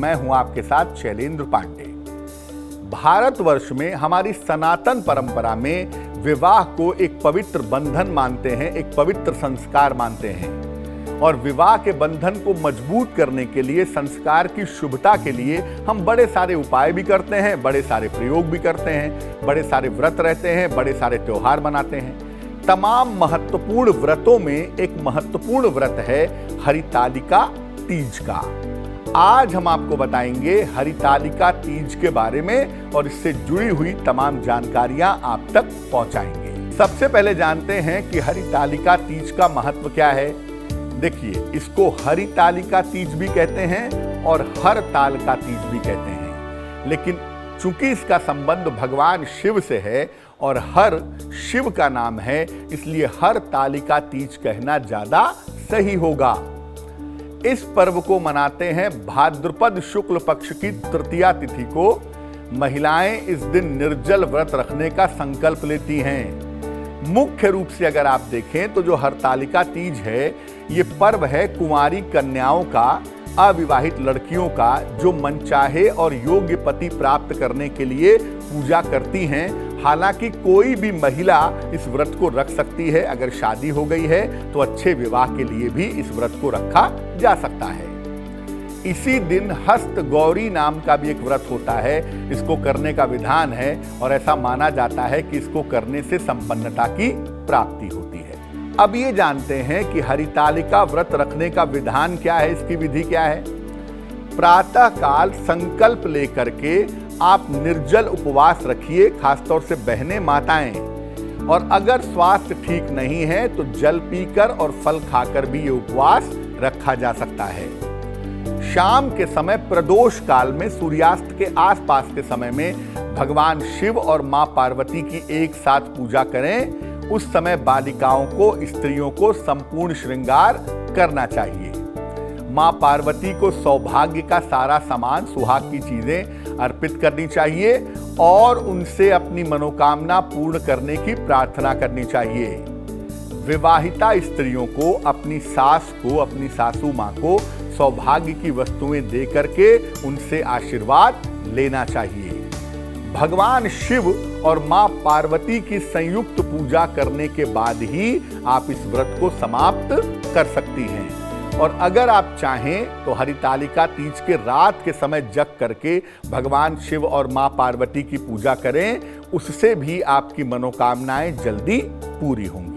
मैं हूं आपके साथ शैलेंद्र पांडे। भारतवर्ष में हमारी सनातन परंपरा में विवाह को एक पवित्र बंधन मानते हैं, एक पवित्र संस्कार मानते हैं। और विवाह के बंधन को मजबूत करने के लिए, संस्कार की शुभता के लिए हम बड़े सारे उपाय भी करते हैं, बड़े सारे प्रयोग भी करते हैं, बड़े सारे व्रत रहते हैं, बड़े सारे त्योहार मनाते हैं। तमाम महत्वपूर्ण व्रतों में एक महत्वपूर्ण व्रत है हरितालिका तीज का। आज हम आपको बताएंगे हरितालिका तीज के बारे में और इससे जुड़ी हुई तमाम जानकारियां आप तक पहुंचाएंगे। सबसे पहले जानते हैं कि हरितालिका तीज का महत्व क्या है। देखिए, इसको हरितालिका तीज भी कहते हैं और हरतालिका तीज भी कहते हैं, लेकिन चूंकि इसका संबंध भगवान शिव से है और हर शिव का नाम है, इसलिए हरतालिका तीज कहना ज्यादा सही होगा। इस पर्व को मनाते हैं भाद्रपद शुक्ल पक्ष की तृतीया तिथि को। महिलाएं इस दिन निर्जल व्रत रखने का संकल्प लेती हैं। मुख्य रूप से अगर आप देखें तो जो हरतालिका तीज है, ये पर्व है कुंवारी कन्याओं का, अविवाहित लड़कियों का, जो मनचाहे और योग्य पति प्राप्त करने के लिए पूजा करती हैं। हालांकि कोई भी महिला इस व्रत को रख सकती है। अगर शादी हो गई है तो अच्छे विवाह के लिए भी इस व्रत को रखा जा सकता है। इसी दिन हस्त गौरी नाम का भी एक व्रत होता है। इसको करने का विधान है और ऐसा माना जाता है कि इसको करने से संपन्नता की प्राप्ति होती है। अब ये जानते हैं कि हरितालिका व्रत रखने का विधान क्या है, इसकी विधि क्या है। प्रातः काल संकल्प लेकर के आप निर्जल उपवास रखिए, खासतौर से बहनें, माताएं। और अगर स्वास्थ्य ठीक नहीं है तो जल पीकर और फल खाकर भी ये उपवास रखा जा सकता है। शाम के समय प्रदोष काल में सूर्यास्त के आसपास के समय में भगवान शिव और मां पार्वती की एक साथ पूजा करें। उस समय बालिकाओं को, स्त्रियों को संपूर्ण श्रृंगार करना चाहिए। मां पार्वती को सौभाग्य का सारा सामान, सुहाग की चीजें अर्पित करनी चाहिए और उनसे अपनी मनोकामना पूर्ण करने की प्रार्थना करनी चाहिए। विवाहिता स्त्रियों को अपनी सास को, अपनी सासू मां को सौभाग्य की वस्तुएं दे करके उनसे आशीर्वाद लेना चाहिए। भगवान शिव और मां पार्वती की संयुक्त पूजा करने के बाद ही आप इस व्रत को समाप्त कर सकती हैं। और अगर आप चाहें तो हरितालिका तीज के रात के समय जग करके भगवान शिव और मां पार्वती की पूजा करें, उससे भी आपकी मनोकामनाएं जल्दी पूरी होंगी।